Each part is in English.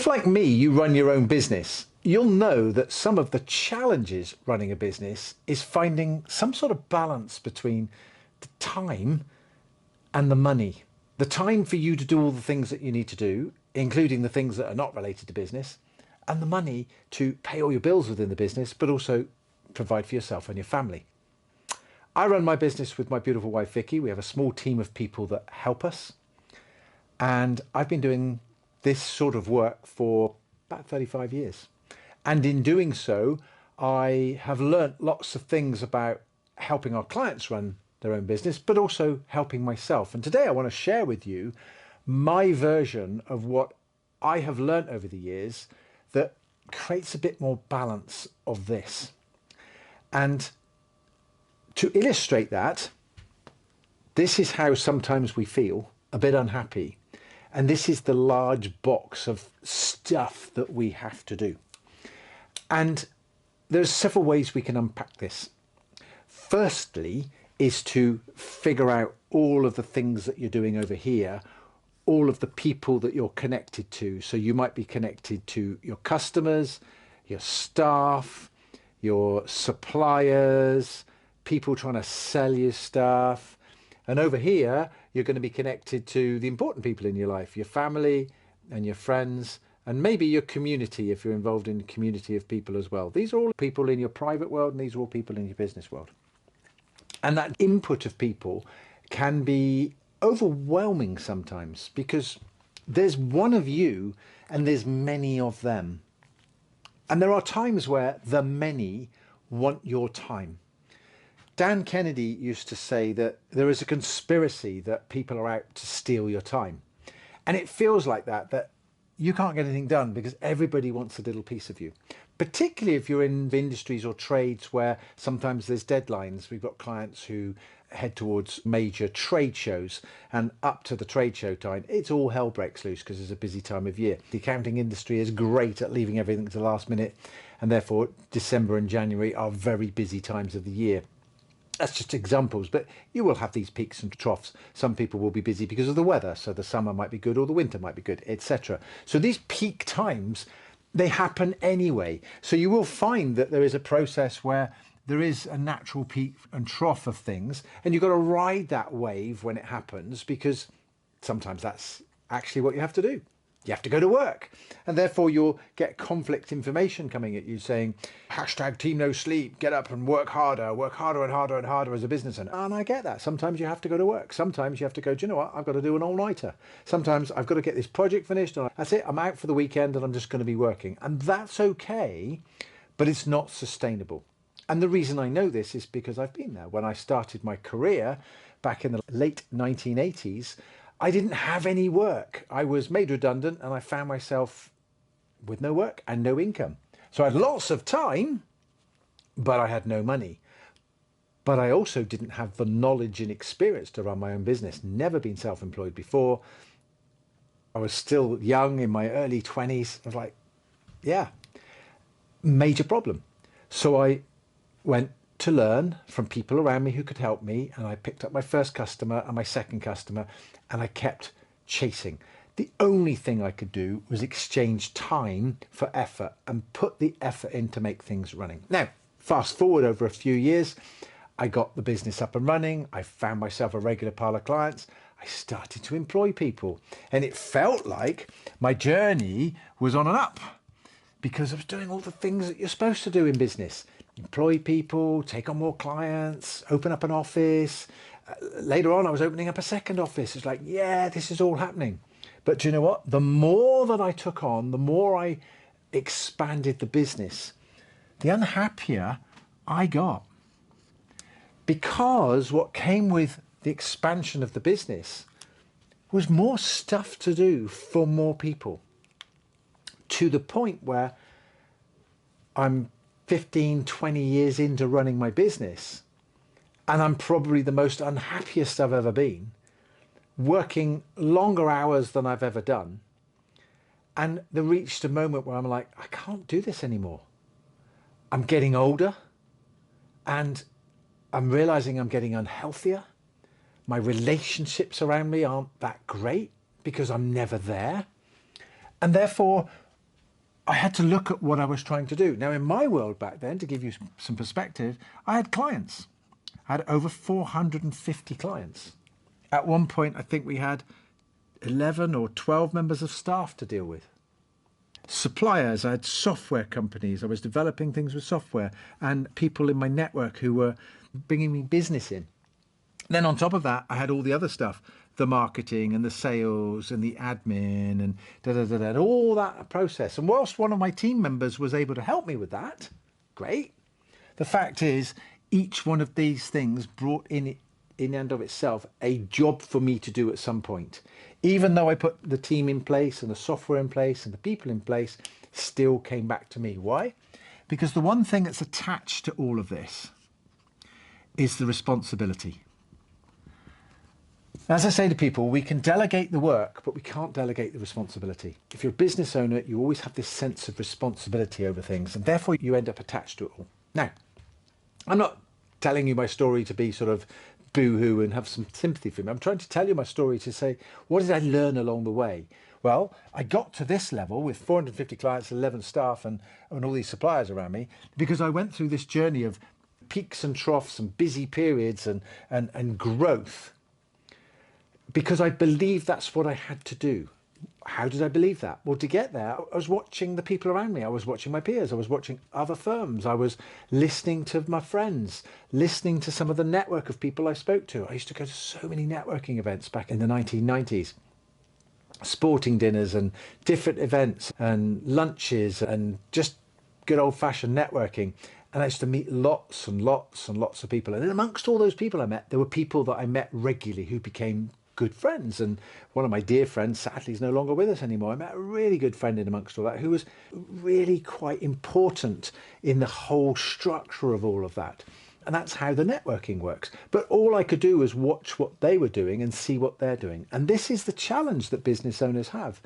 If, like me, you run your own business, you'll know that some of the challenges running a business is finding some sort of balance between the time and the money. The time for you to do all the things that you need to do, including the things that are not related to business, and the money to pay all your bills within the business, but also provide for yourself and your family. I run my business with my beautiful wife, Vicki. We have a small team of people that help us. And I've been doing this sort of work for about 35 years. And in doing so, I have learnt lots of things about helping our clients run their own business, but also helping myself. And today I want to share with you my version of what I have learnt over the years that creates a bit more balance of this. And to illustrate that, this is how sometimes we feel a bit unhappy. And this is the large box of stuff that we have to do. And there's several ways we can unpack this. Firstly, is to figure out all of the things that you're doing over here, all of the people that you're connected to. So you might be connected to your customers, your staff, your suppliers, people trying to sell you stuff. And over here, you're going to be connected to the important people in your life, your family and your friends, and maybe your community if you're involved in a community of people as well. These are all people in your private world and these are all people in your business world. And that input of people can be overwhelming sometimes because there's one of you and there's many of them. And there are times where the many want your time. Dan Kennedy used to say that there is a conspiracy that people are out to steal your time. And it feels like that you can't get anything done because everybody wants a little piece of you. Particularly if you're in industries or trades where sometimes there's deadlines. We've got clients who head towards major trade shows, and up to the trade show time, it's all hell breaks loose because it's a busy time of year. The accounting industry is great at leaving everything to the last minute, and therefore December and January are very busy times of the year. That's just examples, but you will have these peaks and troughs. Some people will be busy because of the weather, so the summer might be good or the winter might be good, etc. So these peak times, they happen anyway. So you will find that there is a process where there is a natural peak and trough of things, and you've got to ride that wave when it happens, because sometimes that's actually what you have to do. You have to go to work, and therefore you'll get conflict information coming at you saying, hashtag team no sleep, get up and work harder and harder and harder as a business owner. And I get that. Sometimes you have to go to work. Sometimes you have to go, do you know what? I've got to do an all-nighter. Sometimes I've got to get this project finished. And that's it. I'm out for the weekend and I'm just going to be working. And that's okay, but it's not sustainable. And the reason I know this is because I've been there. When I started my career back in the late 1980s, I didn't have any work. I was made redundant and I found myself with no work and no income. So I had lots of time, but I had no money. But I also didn't have the knowledge and experience to run my own business. Never been self-employed before. I was still young, in my early 20s. I was like, yeah, major problem. So I went to learn from people around me who could help me, and I picked up my first customer and my second customer, and I kept chasing. The only thing I could do was exchange time for effort and put the effort in to make things running. Now, fast forward over a few years, I got the business up and running. I found myself a regular pile of clients. I started to employ people, and it felt like my journey was on an up because I was doing all the things that you're supposed to do in business. Employ people, take on more clients, open up an office. Later on, I was opening up a second office. It's like, yeah, this is all happening. But do you know what? The more that I took on, the more I expanded the business, the unhappier I got. Because what came with the expansion of the business was more stuff to do for more people. To the point where I'm 15, 20 years into running my business, and I'm probably the most unhappiest I've ever been, working longer hours than I've ever done. And there reached a moment where I'm like, I can't do this anymore. I'm getting older, and I'm realizing I'm getting unhealthier. My relationships around me aren't that great because I'm never there. And therefore, I had to look at what I was trying to do. Now, in my world back then, to give you some perspective, I had clients. I had over 450 clients. At one point, I think we had 11 or 12 members of staff to deal with. Suppliers, I had software companies. I was developing things with software and people in my network who were bringing me business in. Then on top of that, I had all the other stuff, the marketing and the sales and the admin and all that process. And whilst one of my team members was able to help me with that, great. The fact is, each one of these things brought in and of itself a job for me to do at some point. Even though I put the team in place and the software in place and the people in place, still came back to me. Why? Because the one thing that's attached to all of this is the responsibility. As I say to people, we can delegate the work, but we can't delegate the responsibility. If you're a business owner, you always have this sense of responsibility over things, and therefore you end up attached to it all. Now, I'm not telling you my story to be sort of boo-hoo and have some sympathy for me. I'm trying to tell you my story to say, what did I learn along the way? Well, I got to this level with 450 clients, 11 staff and all these suppliers around me because I went through this journey of peaks and troughs and busy periods and growth because I believed that's what I had to do. How did I believe that? Well, to get there, I was watching the people around me. I was watching my peers. I was watching other firms. I was listening to my friends, listening to some of the network of people I spoke to. I used to go to so many networking events back in the 1990s, sporting dinners and different events and lunches and just good old-fashioned networking. And I used to meet lots and lots and lots of people. And amongst all those people I met, there were people that I met regularly who became good friends. And one of my dear friends, sadly, is no longer with us anymore. I met a really good friend in amongst all that who was really quite important in the whole structure of all of that. And that's how the networking works. But all I could do was watch what they were doing and see what they're doing. And this is the challenge that business owners have.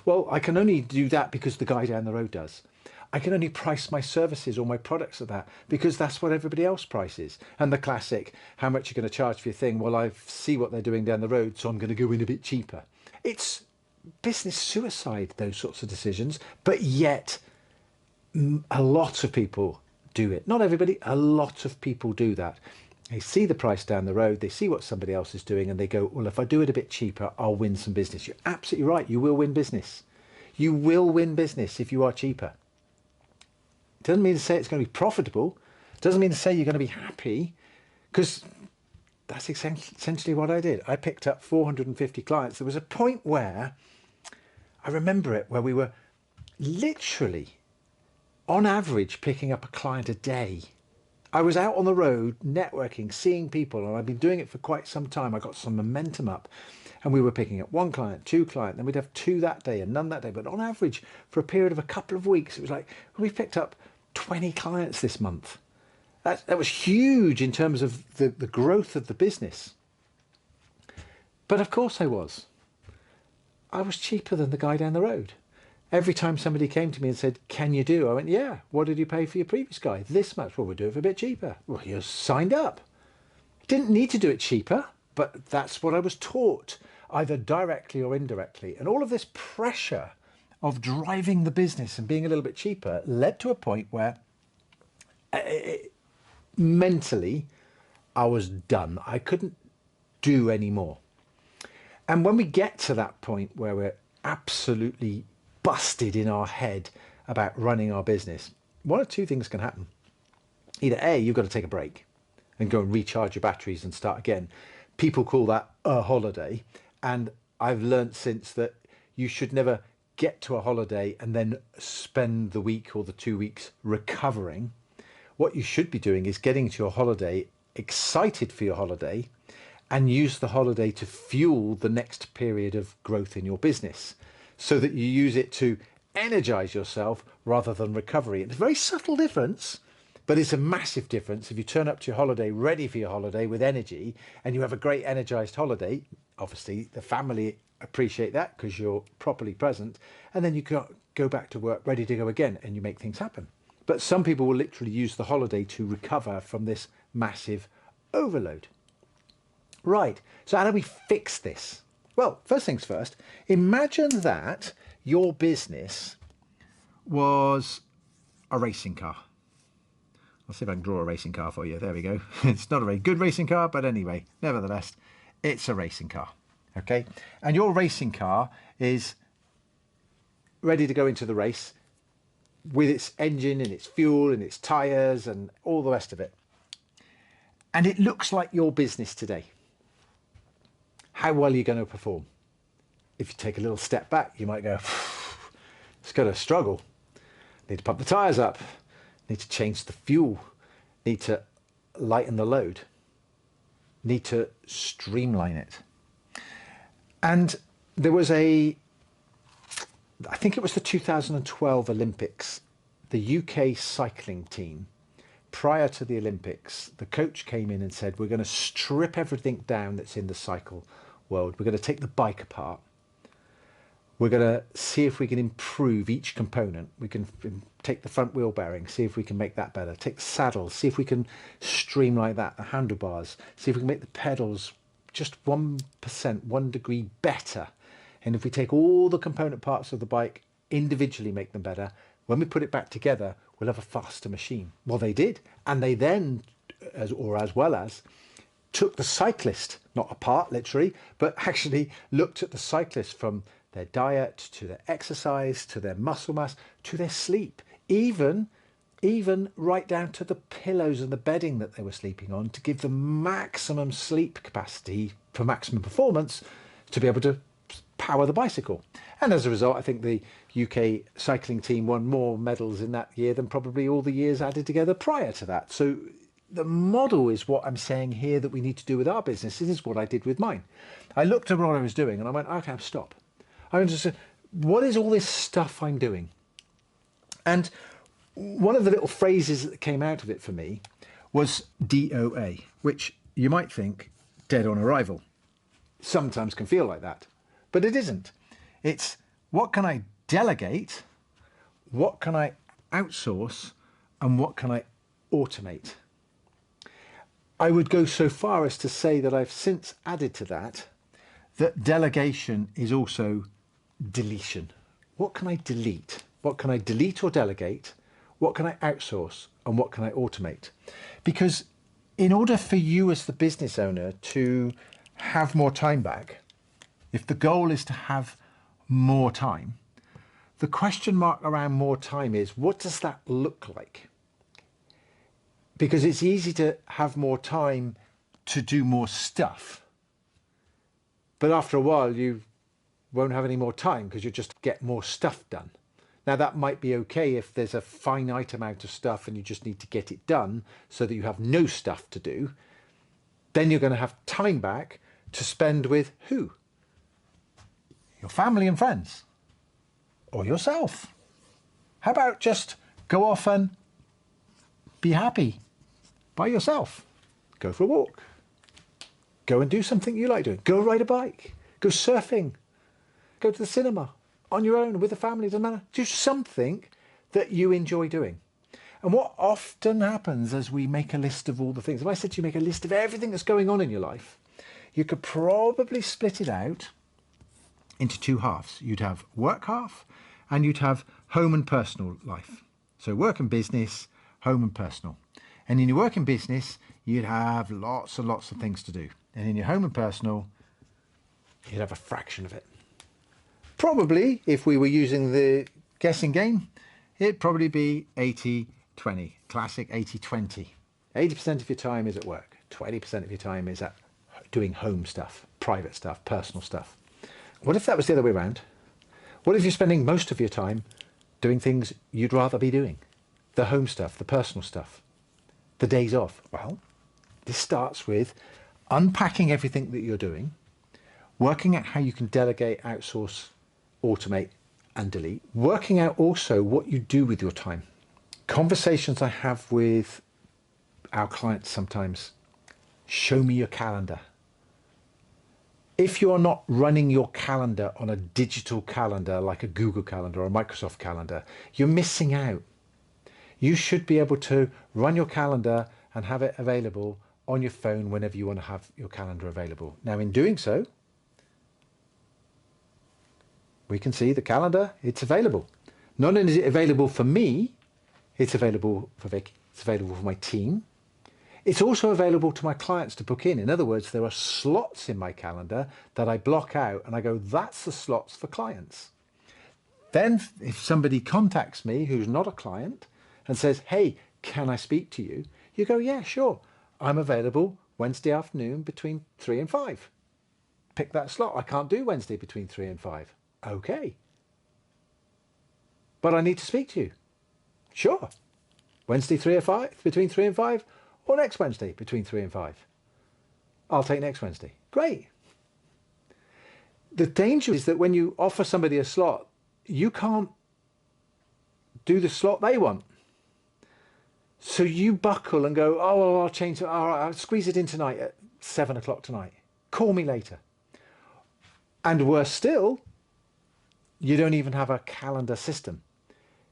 Well, I can only do that because the guy down the road does. I can only price my services or my products at that because that's what everybody else prices. And the classic, how much you're going to charge for your thing? Well, I see what they're doing down the road, so I'm going to go in a bit cheaper. It's business suicide, those sorts of decisions, but yet a lot of people do it. Not everybody, a lot of people do that. They see the price down the road, they see what somebody else is doing, and they go, well, if I do it a bit cheaper, I'll win some business. You're absolutely right. You will win business. You will win business if you are cheaper. It doesn't mean to say it's going to be profitable. It doesn't mean to say you're going to be happy, because that's essentially what I did. I picked up 450 clients. There was a point where, I remember it, where we were literally, on average, picking up a client a day. I was out on the road networking, seeing people, and I've been doing it for quite some time. I got some momentum up, and we were picking up one client, two clients, then we'd have two that day and none that day. But on average, for a period of a couple of weeks, it was like, we've picked up 20 clients this month. That was huge in terms of the growth of the business. But of course I was cheaper than the guy down the road. Every time somebody came to me and said, can you do? I went, yeah. What did you pay for your previous guy? This much. Well, we'll do it for a bit cheaper. Well, you're signed up. Didn't need to do it cheaper, but that's what I was taught, either directly or indirectly. And all of this pressure of driving the business and being a little bit cheaper led to a point where mentally I was done. I couldn't do any more. And when we get to that point where we're absolutely busted in our head about running our business, one of two things can happen. Either A, you've got to take a break and go and recharge your batteries and start again. People call that a holiday. And I've learned since that you should never get to a holiday and then spend the week or the 2 weeks recovering. What you should be doing is getting to your holiday excited for your holiday and use the holiday to fuel the next period of growth in your business so that you use it to energize yourself rather than recovery. It's a very subtle difference, but it's a massive difference. If you turn up to your holiday ready for your holiday with energy and you have a great energized holiday, obviously the family appreciate that because you're properly present, and then you can go back to work ready to go again and you make things happen. But some people will literally use the holiday to recover from this massive overload. Right, so how do we fix this? Well, first things first, imagine that your business was a racing car. I'll see if I can draw a racing car for you. There we go. It's not a very good racing car, but anyway, nevertheless, it's a racing car. Okay? And your racing car is ready to go into the race with its engine and its fuel and its tyres and all the rest of it. And it looks like your business today. How well are you going to perform? If you take a little step back, you might go, it's going to struggle. Need to pump the tyres up. Need to change the fuel. Need to lighten the load. Need to streamline it. And there was I think it was the 2012 Olympics, the UK cycling team. Prior to the Olympics, the coach came in and said, we're going to strip everything down that's in the cycle world. We're going to take the bike apart. We're going to see if we can improve each component. We can take the front wheel bearing, see if we can make that better. Take the saddle, see if we can streamline that, the handlebars, see if we can make the pedals just 1%, 1 degree better. And if we take all the component parts of the bike, individually make them better, when we put it back together, we'll have a faster machine. Well, they did. And they then, as well as, took the cyclist, not apart literally, but actually looked at the cyclist from their diet to their exercise, to their muscle mass, to their sleep, even right down to the pillows and the bedding that they were sleeping on, to give them maximum sleep capacity for maximum performance to be able to power the bicycle. And as a result, I think the UK cycling team won more medals in that year than probably all the years added together prior to that. So the model is what I'm saying here that we need to do with our business. This is what I did with mine. I looked at what I was doing and I went, okay, stop. I understood, what is all this stuff I'm doing? And one of the little phrases that came out of it for me was DOA, which you might think dead on arrival. Sometimes can feel like that, but it isn't. It's what can I delegate, what can I outsource, and what can I automate? I would go so far as to say that I've since added to that delegation is also deletion. What can I delete? What can I delete or delegate? What can I outsource? And what can I automate? Because in order for you as the business owner to have more time back, if the goal is to have more time, the question mark around more time is, what does that look like? Because it's easy to have more time to do more stuff. But after a while, you won't have any more time because you just get more stuff done. Now, that might be okay if there's a finite amount of stuff and you just need to get it done so that you have no stuff to do. Then you're going to have time back to spend with who? Your family and friends. Or yourself. How about just go off and be happy by yourself? Go for a walk. Go and do something you like doing. Go ride a bike. Go surfing. Go to the cinema on your own with the family. Doesn't matter. Do something that you enjoy doing. And what often happens as we make a list of all the things, if I said to you make a list of everything that's going on in your life, you could probably split it out into two halves. You'd have work half and you'd have home and personal life. So work and business, home and personal. And in your work and business, you'd have lots and lots of things to do. And in your home and personal, you'd have a fraction of it. Probably, if we were using the guessing game, it'd probably be 80-20, classic 80-20. 80% of your time is at work, 20% of your time is at doing home stuff, private stuff, personal stuff. What if that was the other way around? What if you're spending most of your time doing things you'd rather be doing? The home stuff, the personal stuff, the days off. Well, this starts with unpacking everything that you're doing, working out how you can delegate, outsource, automate and delete, working out also what you do with your time. Conversations I have with our clients sometimes, show me your calendar. If you're not running your calendar on a digital calendar like a Google Calendar or a Microsoft Calendar, you're missing out. You should be able to run your calendar and have it available on your phone whenever you want to have your calendar available. Now, in doing so, we can see the calendar, it's available. Not only is it available for me, it's available for Vicki, it's available for my team. It's also available to my clients to book in. In other words, there are slots in my calendar that I block out and I go, that's the slots for clients. Then if somebody contacts me who's not a client and says, hey, can I speak to you? You go, yeah, sure. I'm available Wednesday afternoon between 3 and 5. Pick that slot. I can't do Wednesday between 3 and 5. Okay. But I need to speak to you. Sure. Wednesday 3 or 5, between 3 and 5, or next Wednesday between 3 and 5. I'll take next Wednesday. Great. The danger is that when you offer somebody a slot, you can't do the slot they want. So you buckle and go, oh, well, I'll change it. All right, I'll squeeze it in tonight at 7 o'clock tonight. Call me later. And worse still, you don't even have a calendar system.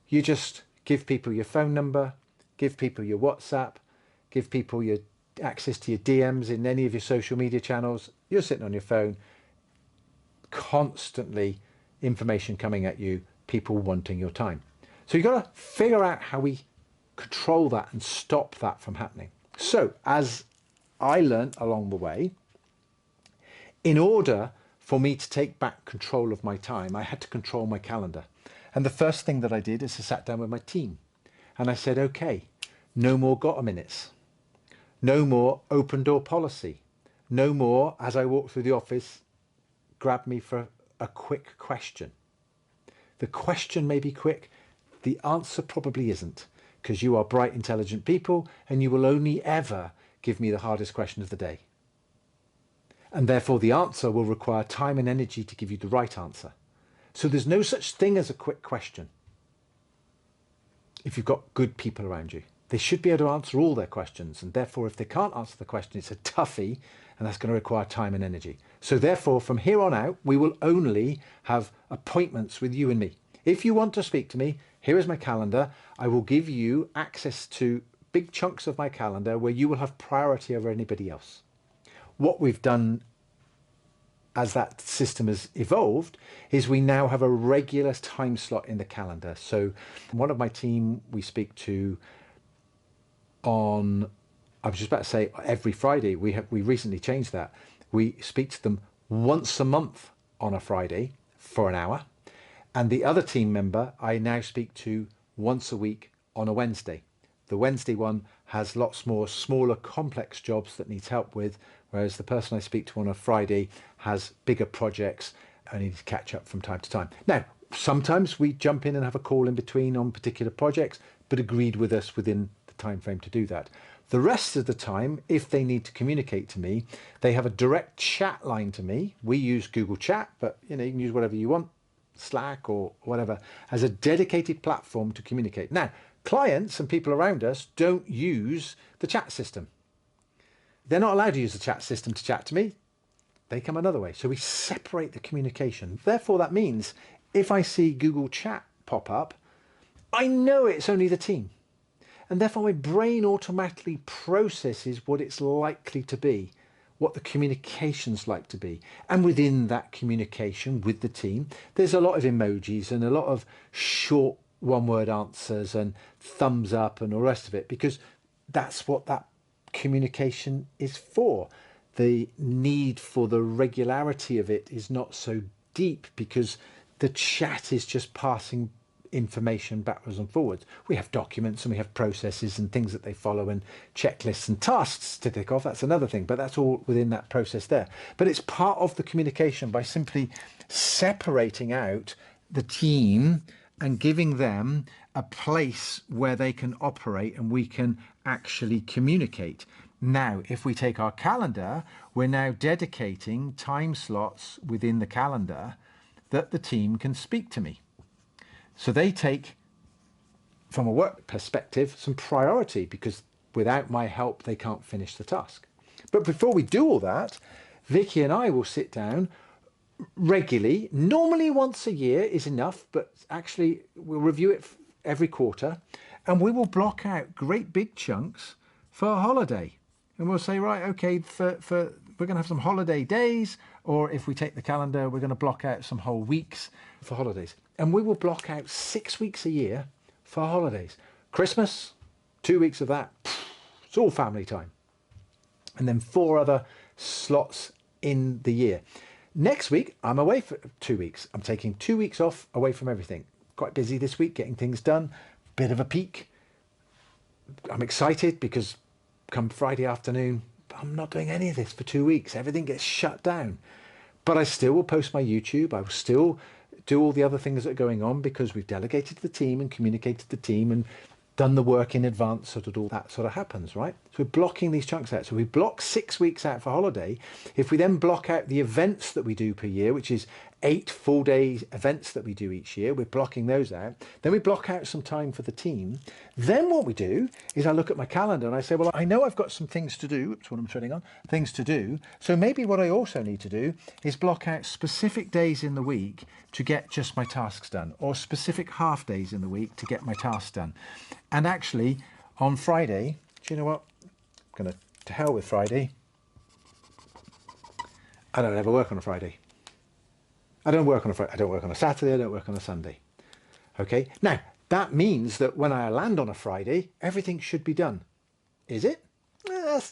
You just give people your phone number, give people your WhatsApp, give people your access to your DMs in any of your social media channels. You're sitting on your phone, constantly information coming at you, people wanting your time. So you've got to figure out how we control that and stop that from happening. So as I learned along the way, in order for me to take back control of my time, I had to control my calendar. And the first thing that I did is I sat down with my team and I said, okay, no more got a minutes, no more open door policy, no more as I walk through the office, grab me for a quick question. The question may be quick, the answer probably isn't, because you are bright, intelligent people and you will only ever give me the hardest question of the day. And therefore the answer will require time and energy to give you the right answer. So there's no such thing as a quick question. If you've got good people around you, they should be able to answer all their questions. And therefore, if they can't answer the question, it's a toughie, and that's going to require time and energy. So therefore, from here on out, we will only have appointments with you and me. If you want to speak to me, here is my calendar. I will give you access to big chunks of my calendar where you will have priority over anybody else. What we've done as that system has evolved is we now have a regular time slot in the calendar. So one of my team we speak to on, I was just about to say every Friday. We recently changed that. We speak to them once a month on a Friday for an hour. And the other team member I now speak to once a week on a Wednesday. The Wednesday one has lots more smaller, complex jobs that needs help with, whereas the person I speak to on a Friday has bigger projects I need to catch up from time to time. Now, sometimes we jump in and have a call in between on particular projects, but agreed with us within the time frame to do that. The rest of the time, if they need to communicate to me, they have a direct chat line to me. We use Google Chat, but you can use whatever you want, Slack or whatever, as a dedicated platform to communicate. Now, clients and people around us don't use the chat system. They're not allowed to use the chat system to chat to me. They come another way. So we separate the communication. Therefore, that means if I see Google Chat pop up, I know it's only the team. And therefore, my brain automatically processes what it's likely to be, what the communication's like to be. And within that communication with the team, there's a lot of emojis and a lot of short one-word answers and thumbs up and all the rest of it, because that's what that communication is for. The need for the regularity of it is not so deep because the chat is just passing information backwards and forwards. We have documents and we have processes and things that they follow and checklists and tasks to tick off. That's another thing, but that's all within that process there. But it's part of the communication by simply separating out the team and giving them a place where they can operate and we can actually communicate. Now, if we take our calendar, we're now dedicating time slots within the calendar that the team can speak to me. So they take, from a work perspective, some priority because without my help, they can't finish the task. But before we do all that, Vicki and I will sit down regularly. Normally once a year is enough, but actually we'll review it every quarter and we will block out great big chunks for a holiday. And we'll say, right, okay, we're going to have some holiday days Or if we take the calendar, we're going to block out some whole weeks for holidays. And we will block out 6 weeks a year for holidays. Christmas, 2 weeks of that, it's all family time. And then 4 other slots in the year. Next week, I'm away for 2 weeks. I'm taking 2 weeks off away from everything. Quite busy this week, getting things done. Bit of a peak. I'm excited because come Friday afternoon, I'm not doing any of this for 2 weeks. Everything gets shut down. But I still will post my YouTube. I will still do all the other things that are going on because we've delegated to the team and communicated to the team and done the work in advance so that all that sort of happens, right? So we're blocking these chunks out. So we block 6 weeks out for holiday. If we then block out the events that we do per year, which is 8 full-day events that we do each year, we're blocking those out. Then we block out some time for the team. Then what we do is I look at my calendar and I say, well, I know I've got some things to do. That's what I'm treading on, things to do. So maybe what I also need to do is block out specific days in the week to get just my tasks done, or specific half days in the week to get my tasks done. And actually, on Friday, do you know what? I'm going to hell with Friday. I don't ever work on a Friday. I don't work on a Friday. I don't work on a Saturday. I don't work on a Sunday. Okay. Now, that means that when I land on a Friday, everything should be done. Is it?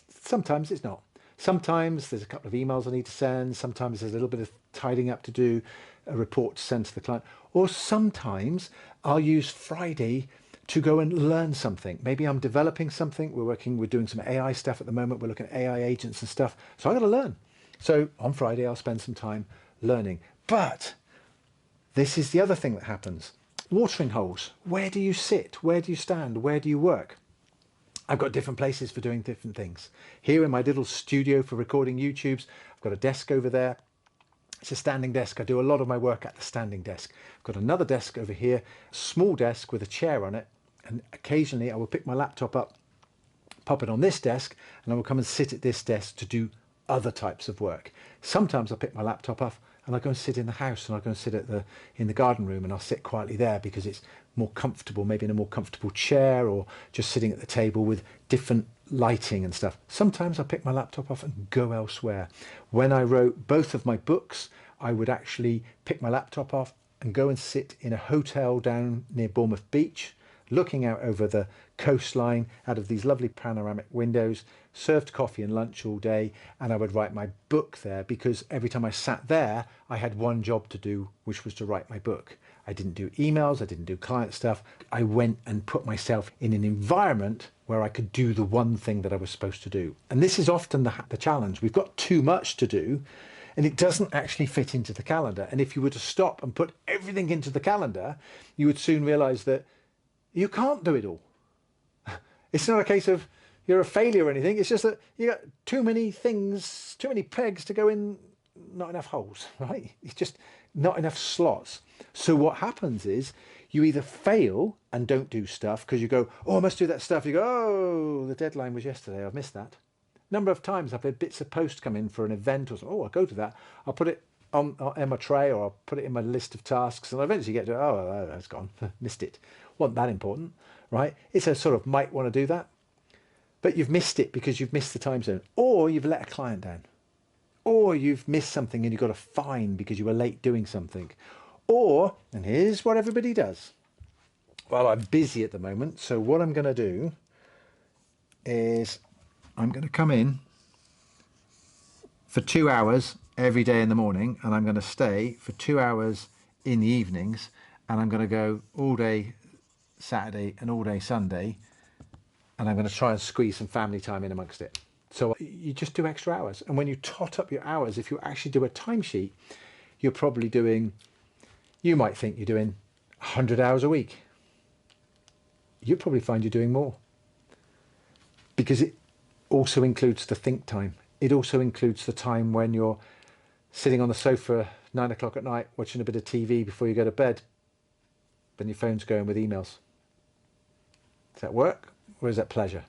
Sometimes it's not. Sometimes there's a couple of emails I need to send. Sometimes there's a little bit of tidying up to do, a report to send to the client. Or sometimes I'll use Friday to go and learn something. Maybe I'm developing something. We're doing some AI stuff at the moment. We're looking at AI agents and stuff. So I got to learn. So on Friday, I'll spend some time learning. But this is the other thing that happens. Watering holes. Where do you sit? Where do you stand? Where do you work? I've got different places for doing different things. Here in my little studio for recording YouTubes, I've got a desk over there. It's a standing desk. I do a lot of my work at the standing desk. I've got another desk over here, a small desk with a chair on it. And occasionally I will pick my laptop up, pop it on this desk, and I will come and sit at this desk to do other types of work. Sometimes I'll pick my laptop up and I'll go and sit in the house, and I'll go and sit in the garden room, and I'll sit quietly there because it's more comfortable, maybe in a more comfortable chair, or just sitting at the table with different lighting and stuff. Sometimes I pick my laptop up and go elsewhere. When I wrote both of my books, I would actually pick my laptop off and go and sit in a hotel down near Bournemouth Beach, looking out over the coastline out of these lovely panoramic windows, served coffee and lunch all day, and I would write my book there because every time I sat there, I had one job to do, which was to write my book. I didn't do emails, I didn't do client stuff. I went and put myself in an environment where I could do the one thing that I was supposed to do. And this is often the challenge. We've got too much to do, and it doesn't actually fit into the calendar. And if you were to stop and put everything into the calendar, you would soon realize that you can't do it all. It's not a case of you're a failure or anything. It's just that you got too many things, too many pegs to go in, not enough holes, right? It's just not enough slots. So what happens is you either fail and don't do stuff because you go, oh, I must do that stuff. You go, oh, the deadline was yesterday. I've missed that. Number of times I've had bits of post come in for an event or something. Oh, I'll go to that. I'll put it on my tray, or I'll put it in my list of tasks, and I eventually get to, oh, it's gone. Missed it. Wasn't that important, right? It's a sort of might want to do that, but you've missed it because you've missed the time zone, or you've let a client down, or you've missed something and you've got a fine because you were late doing something, or, and here's what everybody does. Well, I'm busy at the moment, so what I'm going to do is I'm going to come in for 2 hours every day in the morning, and I'm going to stay for 2 hours in the evenings, and I'm going to go all day Saturday and all day Sunday, and I'm going to try and squeeze some family time in amongst it. So you just do extra hours, and when you tot up your hours, if you actually do a timesheet, you're probably doing, you might think you're doing 100 hours a week. You'll probably find you're doing more, because it also includes the think time. It also includes the time when you're sitting on the sofa 9 o'clock at night watching a bit of TV before you go to bed, then your phone's going with emails. Is that work or is that pleasure?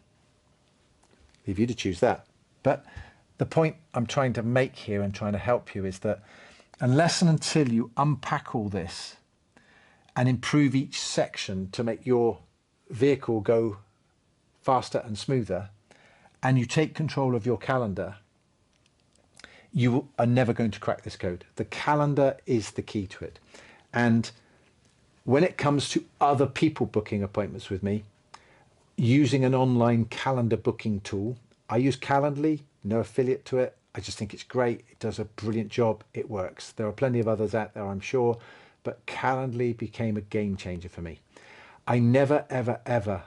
Leave you to choose that. But the point I'm trying to make here and trying to help you is that unless and until you unpack all this and improve each section to make your vehicle go faster and smoother, and you take control of your calendar, you are never going to crack this code. The calendar is the key to it. And when it comes to other people booking appointments with me, using an online calendar booking tool, I use Calendly, no affiliate to it. I just think it's great. It does a brilliant job. It works. There are plenty of others out there, I'm sure, but Calendly became a game changer for me. I never, ever, ever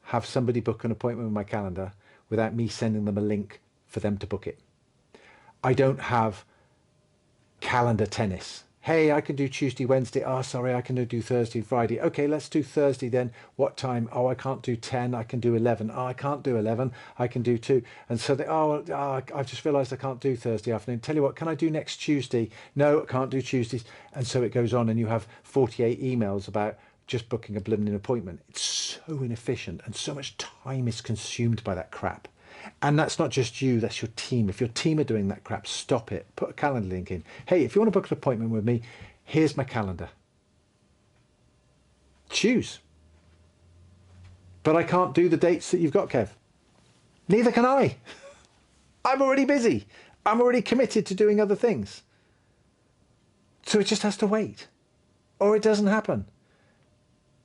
have somebody book an appointment with my calendar without me sending them a link for them to book it. I don't have calendar tennis. Hey, I can do Tuesday, Wednesday. Oh, sorry, I can do Thursday, Friday. Okay, let's do Thursday then. What time? Oh, I can't do 10. I can do 11. Oh, I can't do 11. I can do 2. And so I've just realised I can't do Thursday afternoon. Tell you what, can I do next Tuesday? No, I can't do Tuesdays. And so it goes on, and you have 48 emails about just booking a blooming appointment. It's so inefficient, and so much time is consumed by that crap. And that's not just you, that's your team. If your team are doing that crap, stop it. Put a calendar link in. Hey, if you want to book an appointment with me, here's my calendar. Choose. But I can't do the dates that you've got, Kev. Neither can I. I'm already busy. I'm already committed to doing other things. So it just has to wait. Or it doesn't happen.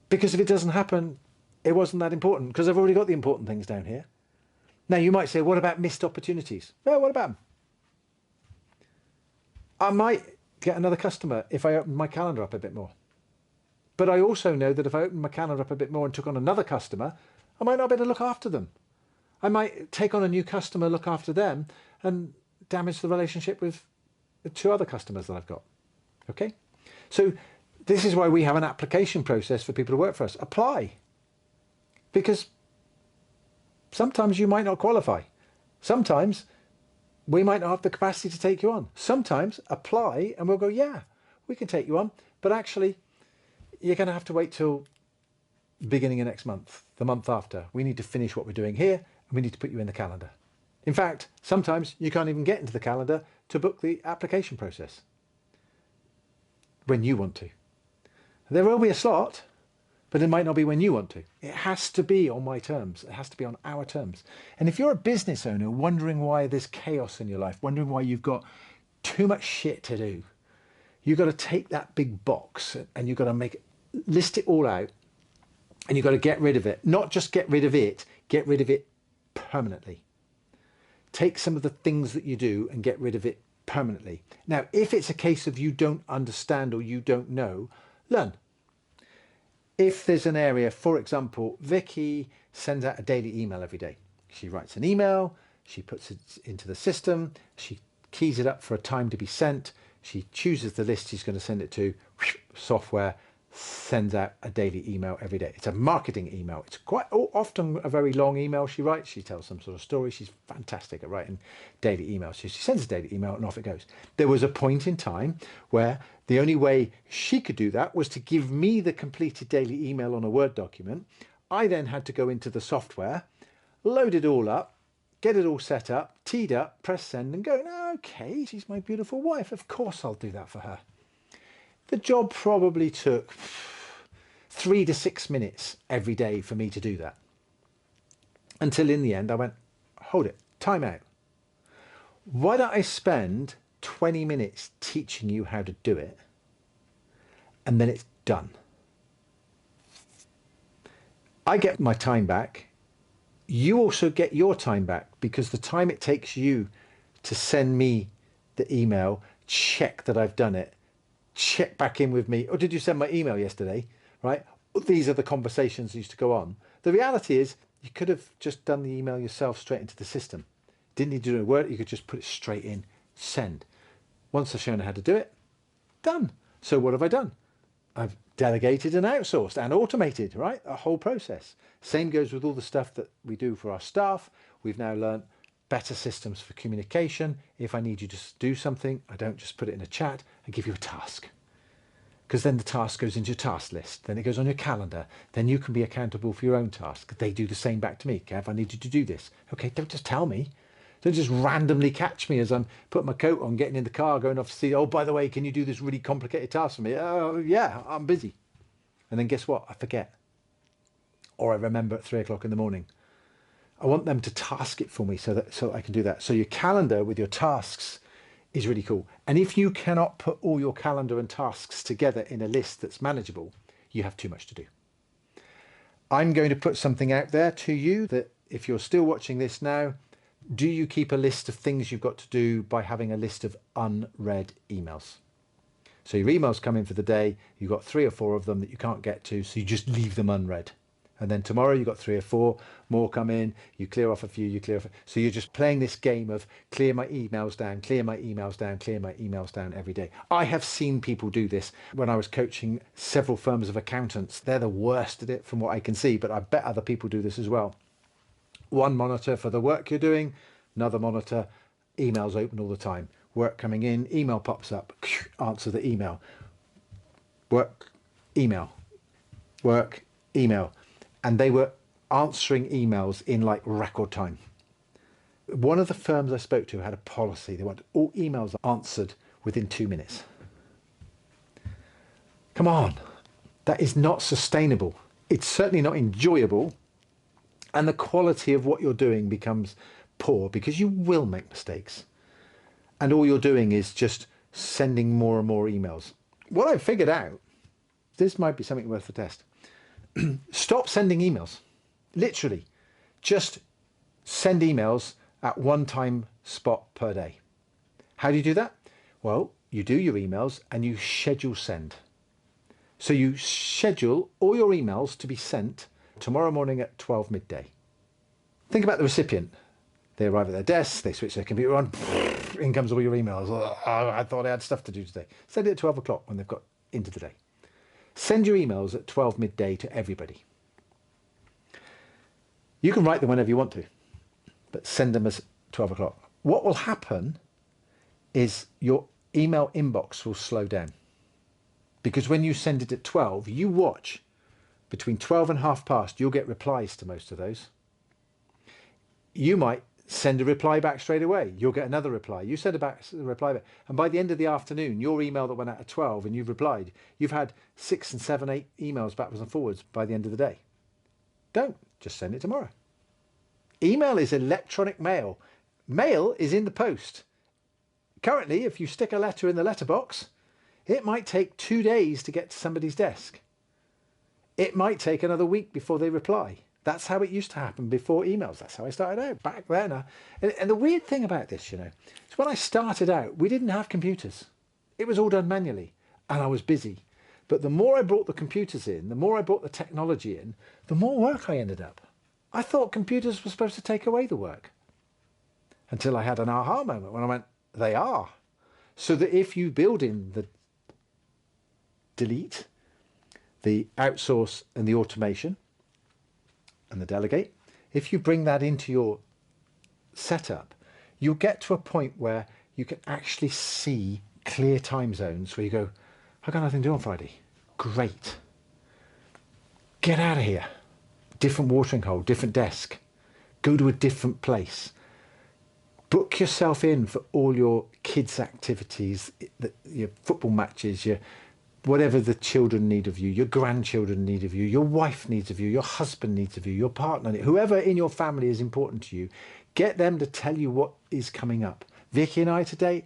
Because if it doesn't happen, it wasn't that important, because I've already got the important things down here. Now, you might say, what about missed opportunities? Well, what about them? I might get another customer if I open my calendar up a bit more. But I also know that if I open my calendar up a bit more and took on another customer, I might not be able to look after them. I might take on a new customer, look after them, and damage the relationship with the 2 other customers that I've got. Okay? So this is why we have an application process for people to work for us. Apply. Because sometimes you might not qualify. Sometimes we might not have the capacity to take you on. Sometimes apply and we'll go, yeah, we can take you on. But actually, you're going to have to wait till beginning of next month, the month after. We need to finish what we're doing here, and we need to put you in the calendar. In fact, sometimes you can't even get into the calendar to book the application process when you want to. There will be a slot, but it might not be when you want to. It has to be on my terms. It has to be on our terms. And if you're a business owner wondering why there's chaos in your life, wondering why you've got too much shit to do, you've got to take that big box and you've got to list it all out, and you've got to get rid of it. Not just get rid of it permanently. Take some of the things that you do and get rid of it permanently. Now, if it's a case of you don't understand or you don't know, learn. If there's an area, for example, Vicki sends out a daily email every day. She writes an email, she puts it into the system, she keys it up for a time to be sent, she chooses the list she's going to send it to, software sends out a daily email every day. It's a marketing email. It's quite often a very long email she writes. She tells some sort of story. She's fantastic at writing daily emails. So she sends a daily email and off it goes. There was a point in time where the only way she could do that was to give me the completed daily email on a Word document. I then had to go into the software, load it all up, get it all set up, teed up, press send and go, okay, she's my beautiful wife. Of course I'll do that for her. The job probably took 3 to 6 minutes every day for me to do that. Until in the end I went, hold it, time out. Why don't I spend 20 minutes teaching you how to do it, and then it's done. I get my time back. You also get your time back, because the time it takes you to send me the email, check that I've done it, check back in with me. Or did you send my email yesterday? Right? These are the conversations that used to go on. The reality is you could have just done the email yourself straight into the system. Didn't need to do a word. You could just put it straight in, send. Once I've shown her how to do it, done. So what have I done? I've delegated and outsourced and automated, right? A whole process. Same goes with all the stuff that we do for our staff. We've now learned better systems for communication. If I need you to do something, I don't just put it in a chat. I give you a task. Because then the task goes into your task list. Then it goes on your calendar. Then you can be accountable for your own task. They do the same back to me. Kev, I need you to do this. Okay, don't just tell me. Don't just randomly catch me as I'm putting my coat on, getting in the car, going off to see, oh, by the way, can you do this really complicated task for me? Oh, yeah, I'm busy. And then guess what? I forget. Or I remember at 3 o'clock in the morning. I want them to task it for me so I can do that. So your calendar with your tasks is really cool. And if you cannot put all your calendar and tasks together in a list that's manageable, you have too much to do. I'm going to put something out there to you that if you're still watching this now, do you keep a list of things you've got to do by having a list of unread emails? So your emails come in for the day, you've got 3 or 4 of them that you can't get to, so you just leave them unread. And then tomorrow you've got 3 or 4 more come in, you clear off a few, you clear off. So you're just playing this game of clear my emails down, clear my emails down, clear my emails down every day. I have seen people do this when I was coaching several firms of accountants. They're the worst at it from what I can see, but I bet other people do this as well. One monitor for the work you're doing, another monitor, emails open all the time. Work coming in, email pops up, answer the email. Work, email, work, email. And they were answering emails in like record time. One of the firms I spoke to had a policy. They wanted all emails answered within 2 minutes. Come on, that is not sustainable. It's certainly not enjoyable. And the quality of what you're doing becomes poor because you will make mistakes. And all you're doing is just sending more and more emails. What I figured out, this might be something worth the test. Stop sending emails. Literally, just send emails at one time spot per day. How do you do that? Well, you do your emails and you schedule send. So you schedule all your emails to be sent tomorrow morning at 12 midday. Think about the recipient. They arrive at their desk, they switch their computer on, in comes all your emails. Oh, I thought I had stuff to do today. Send it at 12 o'clock when they've got into the day. Send your emails at 12 midday to everybody. You can write them whenever you want to, but send them as 12 o'clock. What will happen is your email inbox will slow down. Because when you send it at 12, you watch. Between 12 and half past, you'll get replies to most of those. You might send a reply back straight away. You'll get another reply. You send a reply back. And by the end of the afternoon, your email that went out at 12 and you've replied, you've had 6 and 7, 8 emails backwards and forwards by the end of the day. Don't. Just send it tomorrow. Email is electronic mail. Mail is in the post. Currently, if you stick a letter in the letterbox, it might take 2 days to get to somebody's desk. It might take another week before they reply. That's how it used to happen before emails. That's how I started out back then. And the weird thing about this, is when I started out, we didn't have computers. It was all done manually and I was busy. But the more I brought the computers in, the more I brought the technology in, the more work I ended up. I thought computers were supposed to take away the work. Until I had an aha moment when I went, they are. So that if you build in the delete, the outsource and the automation, and the delegate, if you bring that into your setup, you'll get to a point where you can actually see clear time zones where you go, I've got nothing to do on Friday. Great. Get out of here. Different watering hole, different desk. Go to a different place. Book yourself in for all your kids' activities, your football matches, whatever the children need of you, your grandchildren need of you, your wife needs of you, your husband needs of you, your partner, whoever in your family is important to you, get them to tell you what is coming up. Vicki and I today,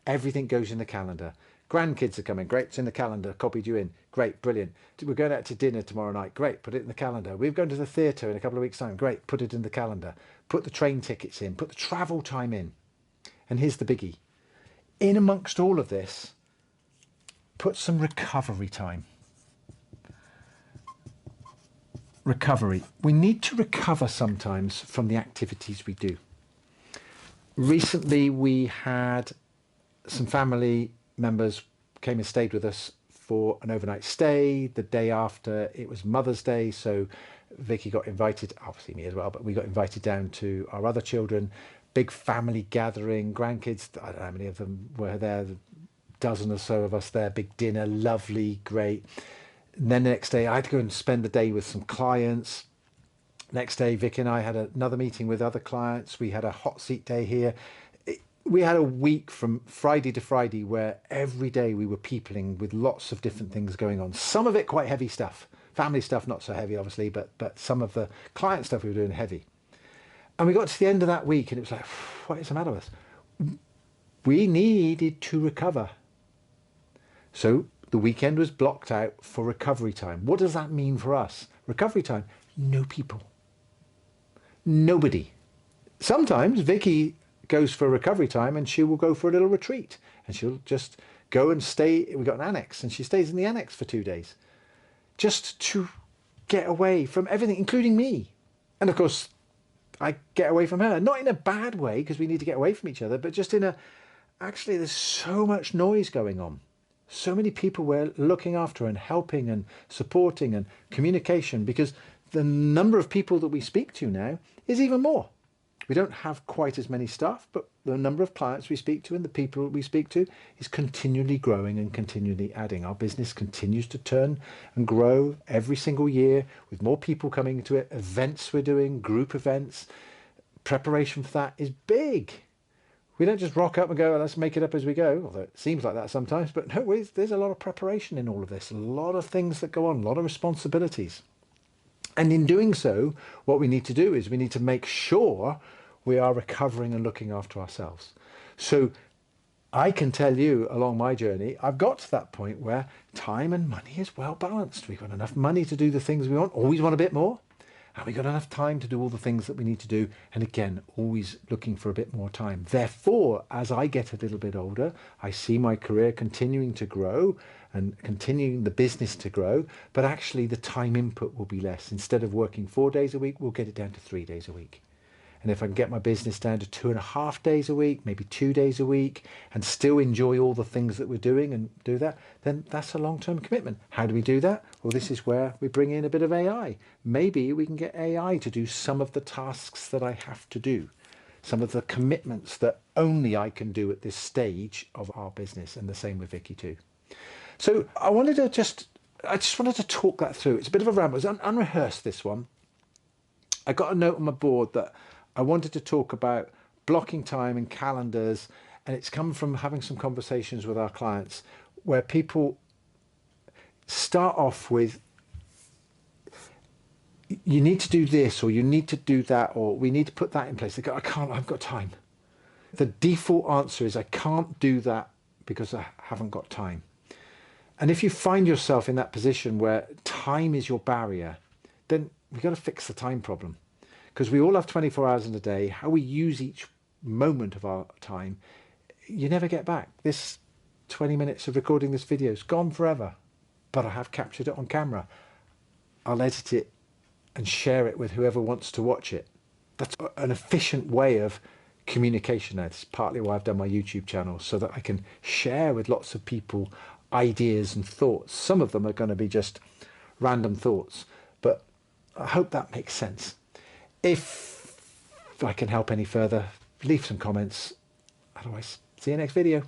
everything goes in the calendar. Grandkids are coming, great, it's in the calendar, copied you in, great, brilliant. We're going out to dinner tomorrow night, great, put it in the calendar. We're going to the theatre in a couple of weeks' time, great, put it in the calendar. Put the train tickets in, put the travel time in. And here's the biggie. In amongst all of this, put some recovery time. Recovery. We need to recover sometimes from the activities we do. Recently, we had some family members came and stayed with us for an overnight stay. The day after, it was Mother's Day, so Vicki got invited, obviously me as well, but we got invited down to our other children. Big family gathering, grandkids, I don't know how many of them were there, a dozen or so of us there, big dinner, lovely, great. And then the next day I had to go and spend the day with some clients. Next day, Vic and I had another meeting with other clients. We had a hot seat day here. We had a week from Friday to Friday where every day we were peopling with lots of different things going on. Some of it quite heavy stuff. Family stuff, not so heavy, obviously, but some of the client stuff we were doing heavy. And we got to the end of that week and it was like, what is the matter with us? We needed to recover. So the weekend was blocked out for recovery time. What does that mean for us? Recovery time, no people. Nobody. Sometimes Vicki goes for recovery time and she will go for a little retreat and she'll just go and stay. We've got an annex and she stays in the annex for 2 days just to get away from everything, including me. And of course, I get away from her, not in a bad way because we need to get away from each other, but just in a, actually, there's so much noise going on. So many people we're looking after and helping and supporting and communication, because the number of people that we speak to now is even more. We don't have quite as many staff, but the number of clients we speak to and the people we speak to is continually growing and continually adding. Our business continues to turn and grow every single year with more people coming to it, events we're doing, group events. Preparation for that is big. We don't just rock up and go, let's make it up as we go, although it seems like that sometimes, but no, there's a lot of preparation in all of this, a lot of things that go on, a lot of responsibilities. And in doing so, what we need to do is we need to make sure we are recovering and looking after ourselves. So I can tell you along my journey, I've got to that point where time and money is well balanced. We've got enough money to do the things we want, always want a bit more. And we've got enough time to do all the things that we need to do. And again, always looking for a bit more time. Therefore, as I get a little bit older, I see my career continuing to grow and continuing the business to grow, but actually the time input will be less. Instead of working 4 days a week, we'll get it down to 3 days a week. And if I can get my business down to 2.5 days a week, maybe 2 days a week, and still enjoy all the things that we're doing and do that, then that's a long-term commitment. How do we do that? Well, this is where we bring in a bit of AI. Maybe we can get AI to do some of the tasks that I have to do, some of the commitments that only I can do at this stage of our business, and the same with Vicki too. So I just wanted to talk that through. It's a bit of a ramble. It's unrehearsed, this one. I got a note on my board that I wanted to talk about blocking time and calendars, and it's come from having some conversations with our clients where people start off with, you need to do this, or you need to do that, or we need to put that in place. They go, I've got time. The default answer is, I can't do that because I haven't got time. And if you find yourself in that position where time is your barrier, then we've got to fix the time problem. Because we all have 24 hours in a day. How we use each moment of our time, you never get back. This 20 minutes of recording this video is gone forever, but I have captured it on camera. I'll edit it and share it with whoever wants to watch it. That's an efficient way of communication. That's partly why I've done my YouTube channel, so that I can share with lots of people ideas and thoughts. Some of them are going to be just random thoughts, but I hope that makes sense. If I can help any further, leave some comments. Otherwise, see you next video.